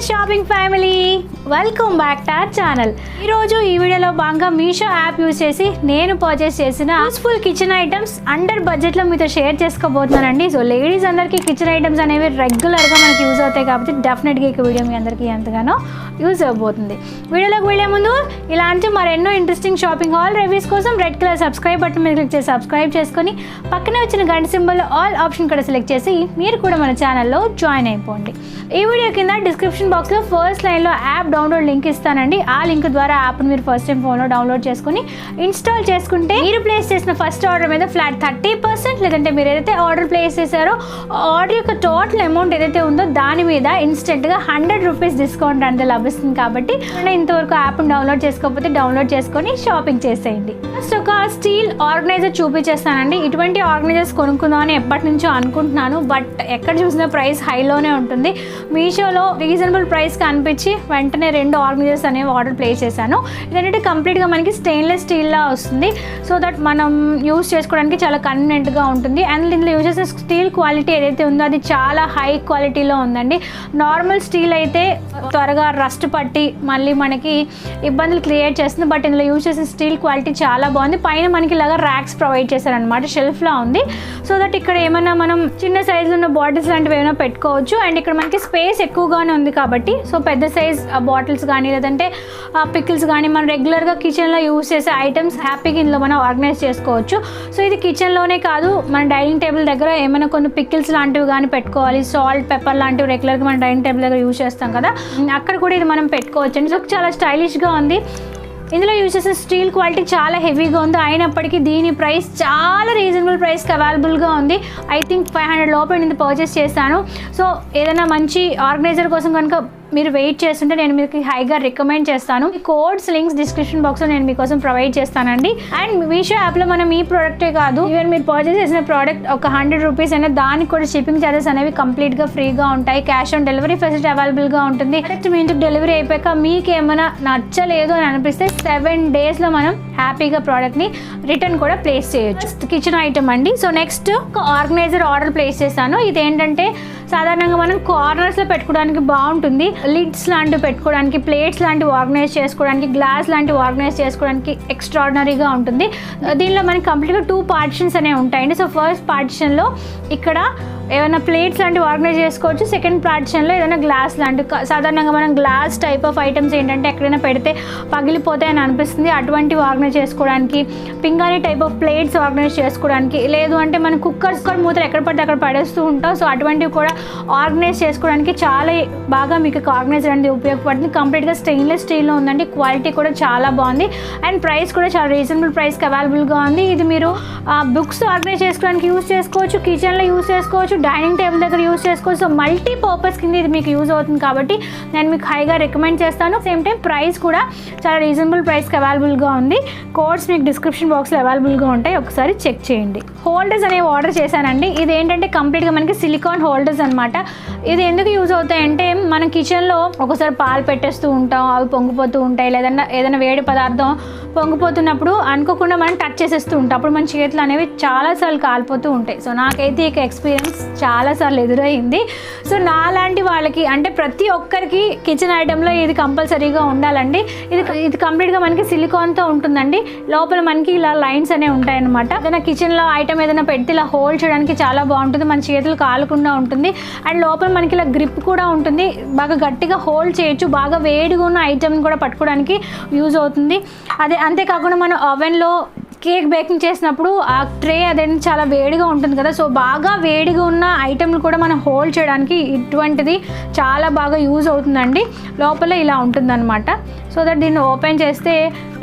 Shopping family, welcome back to our channel. ఈరోజు ఈ వీడియోలో భాగంగా మీషో యాప్ యూజ్ చేసి నేను పర్చేస్ చేసిన యూస్ఫుల్ కిచెన్ ఐటమ్స్ అండర్ బడ్జెట్లో మీతో షేర్ చేసుకోబోతున్నానండి. సో లేడీస్ అందరికీ కిచెన్ ఐటమ్స్ అనేవి రెగ్యులర్గా మనకి యూజ్ అవుతాయి కాబట్టి డెఫినెట్గా ఈ వీడియో మీ అందరికీ ఎంతగానో యూజ్ అవబోతుంది. వీడియోలోకి వెళ్ళే ముందు ఇలాంటి మరెన్నో ఇంట్రెస్టింగ్ షాపింగ్ హాల్ రివ్యూస్ కోసం రెడ్ కలర్ సబ్స్క్రైబ్ బటన్ మీద క్లిక్ చేసి సబ్స్క్రైబ్ చేసుకొని పక్కనే వచ్చిన గంట సింబల్ ఆల్ ఆప్షన్ కూడా సెలెక్ట్ చేసి మీరు కూడా మన ఛానల్లో జాయిన్ అయిపోండి. ఈ వీడియో కింద డిస్క్రిప్షన్ బాక్స్లో ఫస్ట్ లైన్లో యాప్ డౌన్లోడ్ లింక్ ఇస్తానండి. ఆ లింక్ ద్వారా యాప్ని మీరు ఫస్ట్ టైం ఫోన్లో డౌన్లోడ్ చేసుకుని ఇన్స్టాల్ చేసుకుంటే మీరు ప్లేస్ చేసిన ఫస్ట్ ఆర్డర్ మీద ఫ్లాట్ 30%, లేదంటే మీరు ఏదైతే ఆర్డర్ ప్లేస్ చేశారో ఆర్డర్ యొక్క టోటల్ అమౌంట్ ఏదైతే ఉందో దాని మీద ఇన్స్టెంట్గా 100 రూపీస్ డిస్కౌంట్ అనేది లభిస్తుంది. కాబట్టి ఇంతవరకు యాప్ని డౌన్లోడ్ చేసుకోకపోతే డౌన్లోడ్ చేసుకొని షాపింగ్ చేసేయండి. ఫస్ట్ ఒక స్టీల్ ఆర్గనైజర్ చూపించేస్తానండి. ఇటువంటి ఆర్గనైజర్స్ కొనుక్కుందామని ఎప్పటి నుంచో అనుకుంటున్నాను, బట్ ఎక్కడ చూసినా ప్రైస్ హైలోనే ఉంటుంది. మీషోలో రీజనబుల్ ప్రైస్కి అనిపించి వెంటనే 2 ఆర్గనైజర్స్ అనేవి ఆర్డర్ ప్లేస్ చేశాను. ఇదేంటంటే కంప్లీట్గా మనకి స్టెయిన్లెస్ స్టీల్లా వస్తుంది, సో దట్ మనం యూస్ చేసుకోవడానికి చాలా కన్వీనియంట్గా ఉంటుంది. అండ్ దీంట్లో యూజ్ చేసిన స్టీల్ క్వాలిటీ ఏదైతే ఉందో అది చాలా హై క్వాలిటీలో ఉందండి. నార్మల్ స్టీల్ అయితే త్వరగా రస్ట్ పట్టి మళ్ళీ మనకి ఇబ్బందులు క్రియేట్ చేస్తుంది, బట్ ఇందులో యూజ్ చేసిన స్టీల్ క్వాలిటీ చాలా బాగుంది. పైన మనకి ఇలాగా ర్యాక్స్ ప్రొవైడ్ చేశారనమాట, షెల్ఫ్లా ఉంది. సో దట్ ఇక్కడ ఏమైనా మనం చిన్న సైజులో ఉన్న బాటిల్స్ లాంటివి ఏమైనా పెట్టుకోవచ్చు. అండ్ ఇక్కడ మనకి స్పేస్ ఎక్కువగానే ఉంది కాబట్టి సో పెద్ద సైజ్ బాటిల్స్ కానీ లేదంటే పికిల్స్ కానీ మనం రెగ్యులర్గా కిచెన్లో యూజ్ చేసే ఐటమ్స్ హ్యాపీగా ఇందులో మనం ఆర్గనైజ్ చేసుకోవచ్చు. సో ఇది కిచెన్లోనే కాదు, మన డైనింగ్ టేబుల్ దగ్గర ఏమైనా కొన్ని పికిల్స్ లాంటివి కానీ పెట్టుకోవాలి, సాల్ట్ పెప్పర్ లాంటివి రెగ్యులర్గా మన డైనింగ్ టేబుల్ దగ్గర యూజ్ చేస్తాం కదా, అక్కడ కూడా ఇది మనం పెట్టుకోవచ్చు అండి. సో చాలా స్టైలిష్గా ఉంది. ఇందులో యూజ్ చేసిన స్టీల్ క్వాలిటీ చాలా హెవీగా ఉంది, అయినప్పటికీ దీని ప్రైస్ చాలా రీజనబుల్ ప్రైస్కి అవైలబుల్గా ఉంది. ఐ థింక్ 500 లోపల నేను పర్చేస్ చేశాను. సో ఏదైనా మంచి ఆర్గనైజర్ కోసం కనుక మీరు వెయిట్ చేస్తుంటే నేను మీకు హైగా రికమెండ్ చేస్తాను. ఈ కోడ్స్ లింక్స్ డిస్క్రిప్షన్ బాక్స్లో నేను మీకోసం ప్రొవైడ్ చేస్తానండి. అండ్ మీషో యాప్లో మనం ఈ ప్రోడక్టే కాదు, ఈవెన్ మీరు పర్చేస్ చేసిన ప్రోడక్ట్ ఒక 100 రూపీస్ అయినా దానికి కూడా షిప్పింగ్ ఛార్జెస్ అనేవి కంప్లీట్గా ఫ్రీగా ఉంటాయి. క్యాష్ ఆన్ డెలివరీ ఫెసిలిటీ అవైలబుల్గా ఉంటుంది. డైరెక్ట్ మీ ఇంటికి డెలివరీ అయిపోయాక మీకు ఏమైనా నచ్చలేదు అని అనిపిస్తే 7 డేస్లో మనం హ్యాపీగా ప్రోడక్ట్ని రిటర్న్ కూడా ప్లేస్ చేయొచ్చు. కిచెన్ ఐటమ్ అండి. సో నెక్స్ట్ ఒక ఆర్గనైజర్ ఆర్డర్ ప్లేస్ చేశాను. ఇదేంటంటే సాధారణంగా మనం కార్నర్స్లో పెట్టుకోవడానికి బాగుంటుంది, లిడ్స్ లాంటివి పెట్టుకోవడానికి, ప్లేట్స్ లాంటివి ఆర్గనైజ్ చేసుకోవడానికి, గ్లాస్ లాంటివి ఆర్గనైజ్ చేసుకోవడానికి ఎక్స్ట్రాడినరీగా ఉంటుంది. దీనిలో మనకి కంప్లీట్గా 2 పార్టిషన్స్ అనేవి ఉంటాయండి. సో ఫస్ట్ పార్టిషన్లో ఇక్కడ ఏమైనా ప్లేట్స్ లాంటివి ఆర్గనైజ్ చేసుకోవచ్చు. సెకండ్ పార్టిషన్లో ఏదైనా గ్లాస్ లాంటివి, సాధారణంగా మనం గ్లాస్ టైప్ ఆఫ్ ఐటమ్స్ ఏంటంటే ఎక్కడైనా పెడితే పగిలిపోతాయని అనిపిస్తుంది, అటువంటివి ఆర్గనైజ్ చేసుకోవడానికి, పింగాణి టైప్ ఆఫ్ ప్లేట్స్ ఆర్గనైజ్ చేసుకోవడానికి, లేదు అంటే మనం కుక్కర్స్ మూతలు ఎక్కడ పడితే అక్కడ పడేస్తూ ఉంటాం. సో అటువంటివి కూడా ఆర్గనైజ్ చేసుకోవడానికి చాలా బాగా మీకు ఆర్గనైజర్ అనేది ఉపయోగపడుతుంది. కంప్లీట్గా స్టెయిన్లెస్ స్టీల్లో ఉందండి, క్వాలిటీ కూడా చాలా బాగుంది. అండ్ ప్రైస్ కూడా చాలా రీజనబుల్ ప్రైస్కి అవైలబుల్గా ఉంది. ఇది మీరు బుక్స్ ఆర్గనైజ్ చేసుకోవడానికి యూజ్ చేసుకోవచ్చు, కిచెన్లో యూజ్ చేసుకోవచ్చు, డైనింగ్ టేబుల్ దగ్గర యూజ్ చేసుకోవచ్చు. సో మల్టీ పర్పస్ కింద ఇది మీకు యూజ్ అవుతుంది కాబట్టి నేను మీకు హైగా రికమెండ్ చేస్తాను. సేమ్ టైం ప్రైస్ కూడా చాలా రీజనబుల్ ప్రైస్కి అవైలబుల్గా ఉంది. కోడ్స్ మీకు డిస్క్రిప్షన్ బాక్స్లో అవైలబుల్గా ఉంటాయి, ఒకసారి చెక్ చేయండి. హోల్డర్స్ అనేవి ఆర్డర్ చేశానండి. ఇది ఏంటంటే కంప్లీట్గా మనకి సిలికాన్ హోల్డర్స్ అనమాట. ఇది ఎందుకు యూజ్ అవుతాయంటే మనం కిచెన్లో ఒకసారి పాలు పెట్టేస్తూ ఉంటాం, అవి పొంగిపోతూ ఉంటాయి, లేదన్నా ఏదైనా వేడి పదార్థం పొంగిపోతున్నప్పుడు అనుకోకుండా మనం టచ్ చేసేస్తూ ఉంటాం, అప్పుడు మన చేతులు అనేవి చాలాసార్లు కాలిపోతూ ఉంటాయి. సో నాకైతే ఇక ఎక్స్పీరియన్స్ చాలాసార్లు ఎదురైంది. సో నాలాంటి వాళ్ళకి అంటే ప్రతి ఒక్కరికి కిచెన్ ఐటెంలో ఇది కంపల్సరీగా ఉండాలండి. ఇది కంప్లీట్గా మనకి సిలికాన్తో ఉంటుందండి. లోపల మనకి ఇలా లైన్స్ అనేవి ఉంటాయన్నమాట. ఏదైనా కిచెన్లో ఐటమ్ ఏదైనా పెడితే ఇలా హోల్డ్ చేయడానికి చాలా బాగుంటుంది, మన చేతులు కాలకుండా ఉంటుంది. అండ్ లోపల మనకి ఇలా గ్రిప్ కూడా ఉంటుంది, బాగా గట్టిగా హోల్డ్ చేయొచ్చు. బాగా వేడిగా ఉన్న ఐటమ్ని కూడా పట్టుకోవడానికి యూజ్ అవుతుంది. అంతేకాకుండా మనం ఓవెన్లో కేక్ బేకింగ్ చేసినప్పుడు ఆ ట్రే అదేంటి చాలా వేడిగా ఉంటుంది కదా, సో బాగా వేడిగా ఉన్న ఐటెంలు కూడా మనం హోల్డ్ చేయడానికి ఇటువంటిది చాలా బాగా యూజ్ అవుతుందండి. లోపల ఇలా ఉంటుందన్నమాట. సో దట్ దీన్ని ఓపెన్ చేస్తే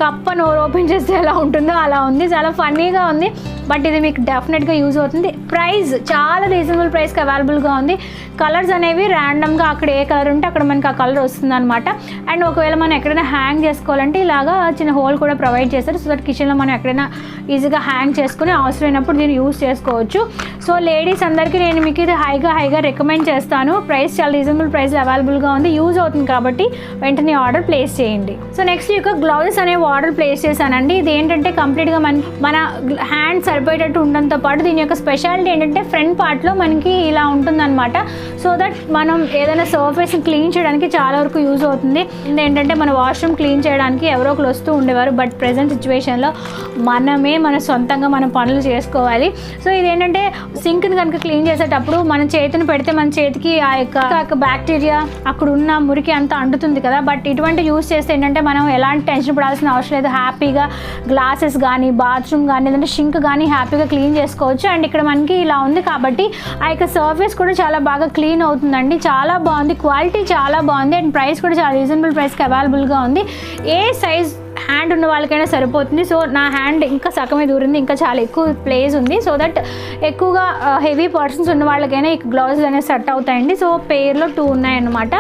కప్ప నోరు ఓపెన్ చేస్తే ఎలా ఉంటుందో అలా ఉంది, చాలా ఫన్నీగా ఉంది. బట్ ఇది మీకు డెఫినెట్గా యూజ్ అవుతుంది. ప్రైస్ చాలా రీజనబుల్ ప్రైస్కి అవైలబుల్గా ఉంది. కలర్స్ అనేవి ర్యాండమ్గా అక్కడ ఏ కలర్ ఉంటే అక్కడ మనకి ఆ కలర్ వస్తుంది అనమాట. అండ్ ఒకవేళ మనం ఎక్కడైనా హ్యాంగ్ చేసుకోవాలంటే ఇలాగా చిన్న హోల్ కూడా ప్రొవైడ్ చేస్తారు, సో దట్ కిచెన్లో మనం ఎక్కడైనా ఈజీగా హ్యాంగ్ చేసుకుని అవసరమైనప్పుడు దీన్ని యూస్ చేసుకోవచ్చు. సో లేడీస్ అందరికీ నేను మీకు ఇది హైగా రికమెండ్ చేస్తాను. ప్రైస్ చాలా రీజనబుల్ ప్రైస్లో అవైలబుల్గా ఉంది, యూజ్ అవుతుంది కాబట్టి వెంటనే ఆర్డర్ ప్లేస్ చేయండి. సో నెక్స్ట్ ఈ యొక్క గ్లౌజెస్ అనేవి ఆర్డర్ ప్లేస్ చేశానండి. ఇది ఏంటంటే కంప్లీట్గా మన హ్యాండ్ సరిపోయేటట్టు ఉండడంతో పాటు దీని యొక్క స్పెషాలిటీ ఏంటంటే ఫ్రంట్ పార్ట్లో మనకి ఇలా ఉంటుందన్నమాట. సో దట్ మనం ఏదైనా సర్ఫేస్ని క్లీన్ చేయడానికి చాలా వరకు యూజ్ అవుతుంది. ఏంటంటే మన వాష్రూమ్ క్లీన్ చేయడానికి ఎవరో ఒకరు వస్తూ ఉండేవారు, బట్ ప్రెజెంట్ సిచ్యువేషన్లో మనమే మన సొంతంగా మనం పనులు చేసుకోవాలి. సో ఇదేంటంటే సింక్ని కనుక క్లీన్ చేసేటప్పుడు మన చేతిని పెడితే మన చేతికి ఆ యొక్క బ్యాక్టీరియా అక్కడ ఉన్న మురికి అంతా అంటుతుంది కదా. బట్ ఇటువంటి యూస్ చేస్తే ఏంటంటే మనం ఎలాంటి టెన్షన్ పడాల్సిన అవసరం లేదు. హ్యాపీగా గ్లాసెస్ కానీ బాత్రూమ్ కానీ లేదంటే షింక్ కానీ హ్యాపీగా క్లీన్ చేసుకోవచ్చు. అండ్ ఇక్కడ మనకి ఇలా ఉంది కాబట్టి ఆ యొక్క సర్ఫేస్ కూడా చాలా బాగా క్లీన్ అవుతుందండి. చాలా బాగుంది, క్వాలిటీ చాలా బాగుంది. అండ్ ప్రైస్ కూడా చాలా రీజనబుల్ ప్రైస్కి అవైలబుల్గా ఉంది. ఏ సైజ్ హ్యాండ్ ఉన్న వాళ్ళకైనా సరిపోతుంది. సో నా హ్యాండ్ ఇంకా సగమే దూరింది, ఇంకా చాలా ఎక్కువ ప్లేస్ ఉంది. సో దట్ ఎక్కువగా హెవీ పర్సన్స్ ఉన్న వాళ్ళకైనా ఈ గ్లౌజెస్ అనేవి సెట్ అవుతాయండి. సో పేర్లో 2 ఉన్నాయన్నమాట.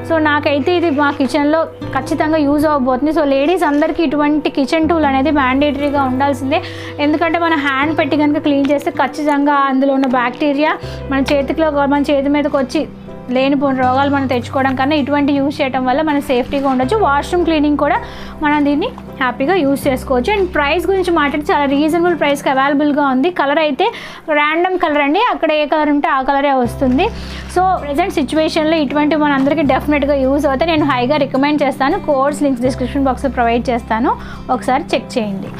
సో నాకైతే ఇది మా కిచెన్లో ఖచ్చితంగా యూజ్ అవ్వబోతుంది. సో లేడీస్ అందరికీ ఇటువంటి కిచెన్ టూల్ అనేది మ్యాండేటరీగా ఉండాల్సిందే. ఎందుకంటే మన హ్యాండ్ పెట్టి కనుక క్లీన్ చేస్తే ఖచ్చితంగా అందులో ఉన్న బ్యాక్టీరియా మన చేతి మీదకి వచ్చి లేనిపోయిన రోగాలు మనం తెచ్చుకోవడం కన్నా ఇటువంటి యూజ్ చేయడం వల్ల మనం సేఫ్టీగా ఉండొచ్చు. వాష్రూమ్ క్లీనింగ్ కూడా మనం దీన్ని హ్యాపీగా యూజ్ చేసుకోవచ్చు. అండ్ ప్రైస్ గురించి మాట్లాడితే చాలా రీజనబుల్ ప్రైస్కి అవైలబుల్గా ఉంది. కలర్ అయితే ర్యాండమ్ కలర్ అండి, అక్కడ ఏ కలర్ ఉంటే ఆ కలరే వస్తుంది. సో ప్రజెంట్ సిచ్యువేషన్లో ఇటువంటి మన అందరికీ డెఫినెట్గా యూజ్ అవుతాయి. నేను హైగా రికమెండ్ చేస్తాను. కోడ్స్ లింక్స్ డిస్క్రిప్షన్ బాక్స్లో ప్రొవైడ్ చేస్తాను, ఒకసారి చెక్ చేయండి.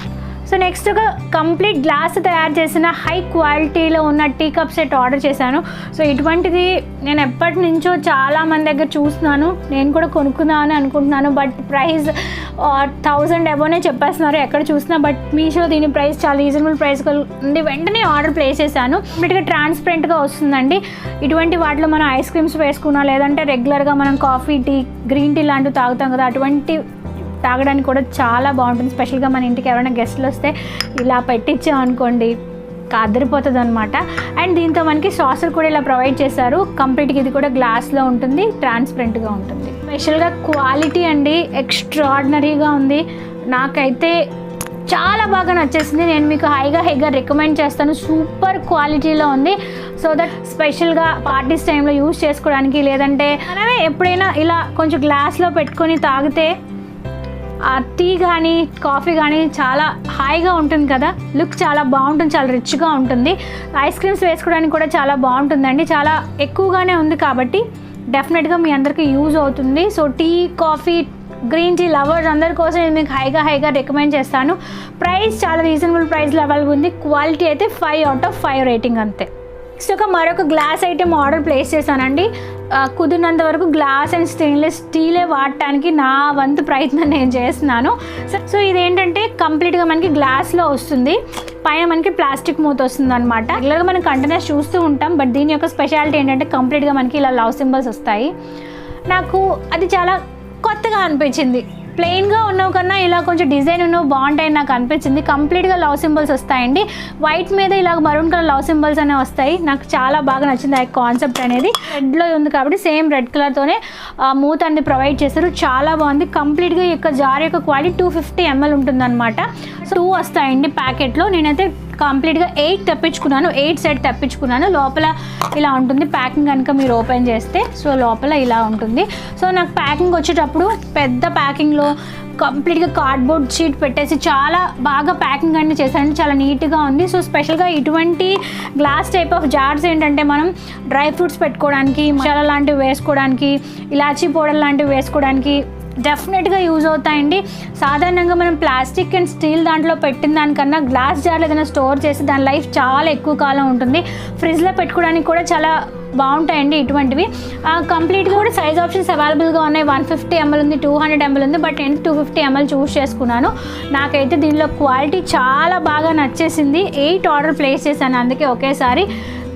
సో నెక్స్ట్ ఒక కంప్లీట్ గ్లాస్ తయారు చేసిన హై క్వాలిటీలో ఉన్న టీ కప్ సెట్ ఆర్డర్ చేశాను. సో ఇటువంటిది నేను ఎప్పటి నుంచో చాలామంది దగ్గర చూస్తున్నాను, నేను కూడా కొనుక్కుందామని అనుకుంటున్నాను. బట్ ప్రైస్ 1000 అబోనే చెప్పేస్తున్నారు ఎక్కడ చూసినా. బట్ మీషో దీని ప్రైస్ చాలా రీజనబుల్ ప్రైస్ ఉంది. వెంటనే ఆర్డర్ ప్లేస్ చేశాను. కంప్లీట్గా ట్రాన్స్పరెంట్గా వస్తుందండి. ఇటువంటి వాటిలో మనం ఐస్ క్రీమ్స్ వేసుకున్నా లేదంటే రెగ్యులర్గా మనం కాఫీ, టీ, గ్రీన్ టీ లాంటివి తాగుతాం కదా, అటువంటి తాగడానికి కూడా చాలా బాగుంటుంది. స్పెషల్గా మన ఇంటికి ఎవరైనా గెస్ట్లు వస్తే ఇలా పెట్టించాం అనుకోండి, అదిరిపోతుంది అనమాట. అండ్ దీంతో మనకి సాసర్ కూడా ఇలా ప్రొవైడ్ చేశారు. కంప్లీట్గా ఇది కూడా గ్లాస్లో ఉంటుంది, ట్రాన్స్పరెంట్గా ఉంటుంది. స్పెషల్గా క్వాలిటీ అండి ఎక్స్ట్రాడినరీగా ఉంది. నాకైతే చాలా బాగా నచ్చేసింది. నేను మీకు హైగా రికమెండ్ చేస్తాను. సూపర్ క్వాలిటీలో ఉంది. సో దట్ స్పెషల్గా పార్టీస్ టైంలో యూజ్ చేసుకోవడానికి లేదంటే మనమే ఎప్పుడైనా ఇలా కొంచెం గ్లాస్లో పెట్టుకొని తాగితే ఆ టీ కానీ కాఫీ కానీ చాలా హాయిగా ఉంటుంది కదా, లుక్ చాలా బాగుంటుంది, చాలా రిచ్గా ఉంటుంది. ఐస్ క్రీమ్స్ వేసుకోవడానికి కూడా చాలా బాగుంటుందండి. చాలా ఎక్కువగానే ఉంది కాబట్టి డెఫినెట్గా మీ అందరికీ యూజ్ అవుతుంది. So tea, coffee, green tea lovers అందరి కోసం నేను మీకు హైగా రికమెండ్ చేస్తాను. ప్రైస్ చాలా రీజనబుల్ ప్రైస్లో అవైలబుల్ ఉంది. క్వాలిటీ అయితే 5 out of 5 రేటింగ్ అంతే. నెక్స్ట్ మరొక గ్లాస్ ఐటెం ఆర్డర్ ప్లేస్ చేశానండి. కుదిరినంత వరకు గ్లాస్ అండ్ స్టెయిన్లెస్ స్టీలే వాడటానికి నా వంతు ప్రయత్నం నేను చేస్తున్నాను. సో ఇదేంటంటే కంప్లీట్గా మనకి గ్లాస్లో వస్తుంది, పైన మనకి ప్లాస్టిక్ మూత వస్తుంది అనమాట. రెగ్యులర్గా మనం కంటైనర్స్ చూస్తూ ఉంటాం, బట్ దీని యొక్క స్పెషాలిటీ ఏంటంటే కంప్లీట్గా మనకి ఇలా లవ్ సింబల్స్ వస్తాయి. నాకు అది చాలా కొత్తగా అనిపించింది. ప్లెయిన్గా ఉన్నవి కన్నా ఇలా కొంచెం డిజైన్ ఉన్నవి బాగుంటాయని నాకు అనిపించింది. కంప్లీట్గా లవ్ సింబల్స్ వస్తాయండి. వైట్ మీద ఇలా మరూన్ కలర్ లవ్ సింబల్స్ అనేవి వస్తాయి. నాకు చాలా బాగా నచ్చింది ఆ కాన్సెప్ట్ అనేది. రెడ్లో ఉంది కాబట్టి సేమ్ రెడ్ కలర్తోనే మూత అనేది ప్రొవైడ్ చేస్తారు. చాలా బాగుంది. కంప్లీట్గా ఈ యొక్క జార్ యొక్క క్వాలిటీ 250 ml ఉంటుందన్నమాట. సో 2 వస్తాయండి ప్యాకెట్లో. నేనైతే కంప్లీట్గా 8 తెప్పించుకున్నాను, 8 సెట్ తెప్పించుకున్నాను. లోపల ఇలా ఉంటుంది ప్యాకింగ్ కనుక మీరు ఓపెన్ చేస్తే. సో లోపల ఇలా ఉంటుంది. సో నాకు ప్యాకింగ్ వచ్చేటప్పుడు పెద్ద ప్యాకింగ్లో కంప్లీట్గా కార్డ్బోర్డ్ షీట్ పెట్టేసి చాలా బాగా ప్యాకింగ్ అన్నీ చేశారంటే చాలా నీట్గా ఉంది. సో స్పెషల్గా ఇటువంటి గ్లాస్ టైప్ ఆఫ్ జార్స్ ఏంటంటే మనం డ్రై ఫ్రూట్స్ పెట్టుకోవడానికి, మసాలా లాంటివి వేసుకోవడానికి, ఇలాచీ పౌడర్ లాంటివి వేసుకోవడానికి డెఫినెట్గా యూజ్ అవుతాయండి. సాధారణంగా మనం ప్లాస్టిక్ అండ్ స్టీల్ దాంట్లో పెట్టిన దానికన్నా గ్లాస్ జార్లో ఏదైనా స్టోర్ చేసి దాని లైఫ్ చాలా ఎక్కువ కాలం ఉంటుంది. ఫ్రిడ్జ్లో పెట్టుకోవడానికి కూడా చాలా బాగుంటాయండి ఇటువంటివి. కంప్లీట్గా కూడా సైజ్ ఆప్షన్స్ అవైలబుల్గా ఉన్నాయి. 150 ml ఉంది, 200 ml ఉంది. బట్ నేను 250 ml చూస్ చేసుకున్నాను. నాకైతే దీనిలో క్వాలిటీ చాలా బాగా నచ్చేసింది. 8 ఆర్డర్ ప్లేస్ చేశాను అందుకే ఒకేసారి.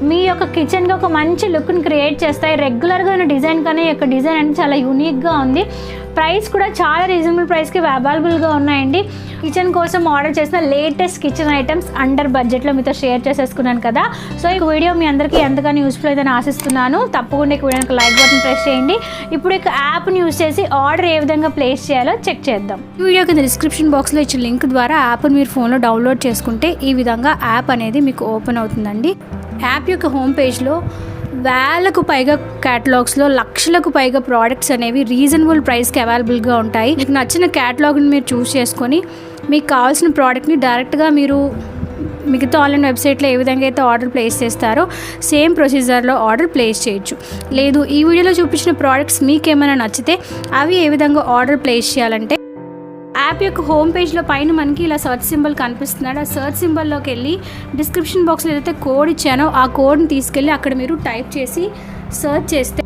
మీ యొక్క కిచెన్కి ఒక మంచి లుక్ని క్రియేట్ చేస్తాయి. రెగ్యులర్గా ఉన్న డిజైన్ కానీ ఈ యొక్క డిజైన్ అంటే చాలా యూనిక్గా ఉంది. ప్రైస్ కూడా చాలా రీజనబుల్ ప్రైస్కి అవైలబుల్గా ఉన్నాయండి. కిచెన్ కోసం ఆర్డర్ చేసిన లేటెస్ట్ కిచెన్ ఐటమ్స్ అండర్ బడ్జెట్లో మీతో షేర్ చేసేసుకున్నాను కదా. సో ఈ వీడియో మీ అందరికీ ఎంతగానో యూస్ఫుల్ అయితే ఆశిస్తున్నాను. తప్పకుండా ఈ వీడియోకి లైక్ బటన్ ప్రెస్ చేయండి. ఇప్పుడు ఈ యాప్ని యూస్ చేసి ఆర్డర్ ఏ విధంగా ప్లేస్ చేయాలో చెక్ చేద్దాం. ఈ వీడియో కింద డిస్క్రిప్షన్ బాక్స్లో ఇచ్చిన లింక్ ద్వారా యాప్ని మీరు ఫోన్లో డౌన్లోడ్ చేసుకుంటే ఈ విధంగా యాప్ అనేది మీకు ఓపెన్ అవుతుందండి. యాప్ యొక్క హోమ్ పేజ్లో వేలకు పైగా క్యాటలాగ్స్లో లక్షలకు పైగా ప్రోడక్ట్స్ అనేవి రీజనబుల్ ప్రైస్కి అవైలబుల్గా ఉంటాయి. మీకు నచ్చిన క్యాటలాగ్ని మీరు చూస్ చేసుకొని మీకు కావాల్సిన ప్రోడక్ట్ని డైరెక్ట్గా మీరు మిగతా ఆన్లైన్ వెబ్సైట్లో ఏ విధంగా అయితే ఆర్డర్ ప్లేస్ చేస్తారో సేమ్ ప్రొసీజర్లో ఆర్డర్ ప్లేస్ చేయొచ్చు. లేదు ఈ వీడియోలో చూపించిన ప్రోడక్ట్స్ మీకు ఏమైనా నచ్చితే అవి ఏ విధంగా ఆర్డర్ ప్లేస్ చేయాలంటే యాప్ యొక్క హోమ్ పేజ్లో పైన మనకి ఇలా సర్చ్ సింబల్ కనిపిస్తున్నాడు. ఆ సర్చ్ సింబల్లోకి వెళ్ళి డిస్క్రిప్షన్ బాక్స్లో ఏదైతే కోడ్ ఇచ్చానో ఆ కోడ్ని తీసుకెళ్ళి అక్కడ మీరు టైప్ చేసి సర్చ్ చేస్తే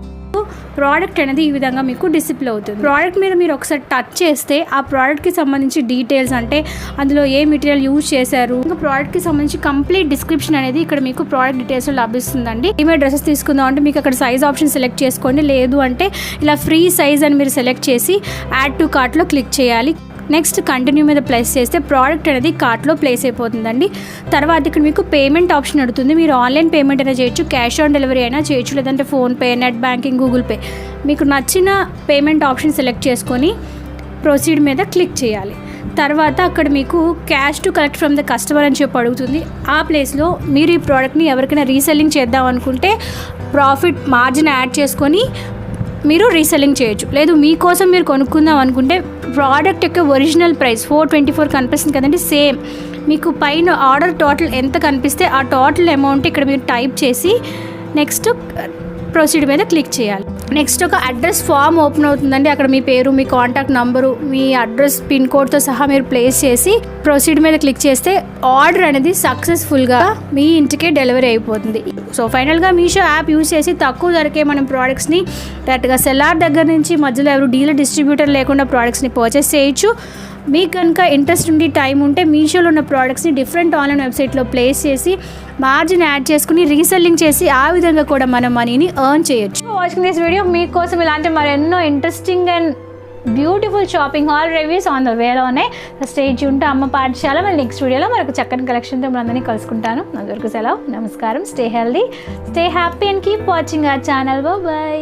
ప్రోడక్ట్ అనేది ఈ విధంగా మీకు డిస్ప్లే అవుతుంది. ప్రోడక్ట్ మీద మీరు ఒకసారి టచ్ చేస్తే ఆ ప్రోడక్ట్కి సంబంధించి డీటెయిల్స్ అంటే అందులో ఏ మెటీరియల్ యూజ్ చేశారు, ఇంకా ప్రోడక్ట్కి సంబంధించి కంప్లీట్ డిస్క్రిప్షన్ అనేది ఇక్కడ మీకు ప్రోడక్ట్ డీటెయిల్స్ లభిస్తుందండి. ఏమైనా డ్రెస్సెస్ తీసుకుందాం అంటే మీకు అక్కడ సైజ్ ఆప్షన్ సెలెక్ట్ చేసుకోండి. లేదు అంటే ఇలా ఫ్రీ సైజ్ అని మీరు సెలెక్ట్ చేసి యాడ్ టు కార్ట్లో క్లిక్ చేయాలి. నెక్స్ట్ కంటిన్యూ మీద ప్లేస్ చేస్తే ప్రోడక్ట్ అనేది కార్ట్లో ప్లేస్ అయిపోతుందండి. తర్వాత ఇక్కడ మీకు పేమెంట్ ఆప్షన్ అడుగుతుంది. మీరు ఆన్లైన్ పేమెంట్ అయినా చేయొచ్చు, క్యాష్ ఆన్ డెలివరీ అయినా చేయొచ్చు, లేదంటే PhonePe, net banking, Google pay, మీకు నచ్చిన పేమెంట్ ఆప్షన్ సెలెక్ట్ చేసుకొని ప్రొసీడ్ మీద క్లిక్ చేయాలి. తర్వాత అక్కడ మీకు cash to collect from the customer అని చెప్పి అడుగుతుంది. ఆ ప్లేస్లో మీరు ఈ ప్రోడక్ట్ని ఎవరికైనా రీసెల్లింగ్ చేద్దాం అనుకుంటే ప్రాఫిట్ మార్జిన్ యాడ్ చేసుకొని మీరు రీసెల్లింగ్ చేయొచ్చు. లేదు మీకోసం మీరు కొనుక్కుందాం అనుకుంటే ప్రోడక్ట్ యొక్క ఒరిజినల్ ప్రైస్ 424 కనిపిస్తుంది కదండి, సేమ్ మీకు పైన ఆర్డర్ టోటల్ ఎంత కనిపిస్తే ఆ టోటల్ అమౌంట్ ఇక్కడ మీరు టైప్ చేసి నెక్స్ట్ ప్రొసీడ్ మీద క్లిక్ చేయాలి. నెక్స్ట్ ఒక అడ్రస్ ఫామ్ ఓపెన్ అవుతుందండి. అక్కడ మీ పేరు, మీ కాంటాక్ట్ నంబరు, మీ అడ్రస్, పిన్ కోడ్తో సహా మీరు ప్లేస్ చేసి ప్రొసీడ్ మీద క్లిక్ చేస్తే ఆర్డర్ అనేది సక్సెస్ఫుల్గా మీ ఇంటికే డెలివరీ అయిపోతుంది. సో ఫైనల్గా మీషో యాప్ యూజ్ చేసి తక్కువ ధరకే మనం ప్రోడక్ట్స్ని డైరెక్ట్గా సెల్లార్ దగ్గర నుంచి మధ్యలో ఎవరు డీలర్ డిస్ట్రిబ్యూటర్ లేకుండా ప్రోడక్ట్స్ని పర్చేస్ చేయొచ్చు. మీకు కనుక ఇంట్రెస్ట్ ఉండి టైం ఉంటే మీషోలో ఉన్న ప్రోడక్ట్స్ని డిఫరెంట్ ఆన్లైన్ వెబ్సైట్లో ప్లేస్ చేసి మార్జిన్ యాడ్ చేసుకుని రీసెల్లింగ్ చేసి ఆ విధంగా కూడా మనం మనీని ఎర్న్ చేయొచ్చు. వాచింగ్ దిస్ వీడియో మీకోసం ఇలాంటి మరెన్నో interesting and beautiful shopping hall reviews on the వేలో ఉన్నాయి. స్టే ట్యూన్ టు అమ్మ పాఠశాల. మళ్ళీ నెక్స్ట్ వీడియోలో మరొక చక్కని కలెక్షన్తో మనందరినీ కలుసుకుంటాను. అంతవరకు సెలవు, నమస్కారం. Stay healthy, stay happy and keep watching our channel. Bye.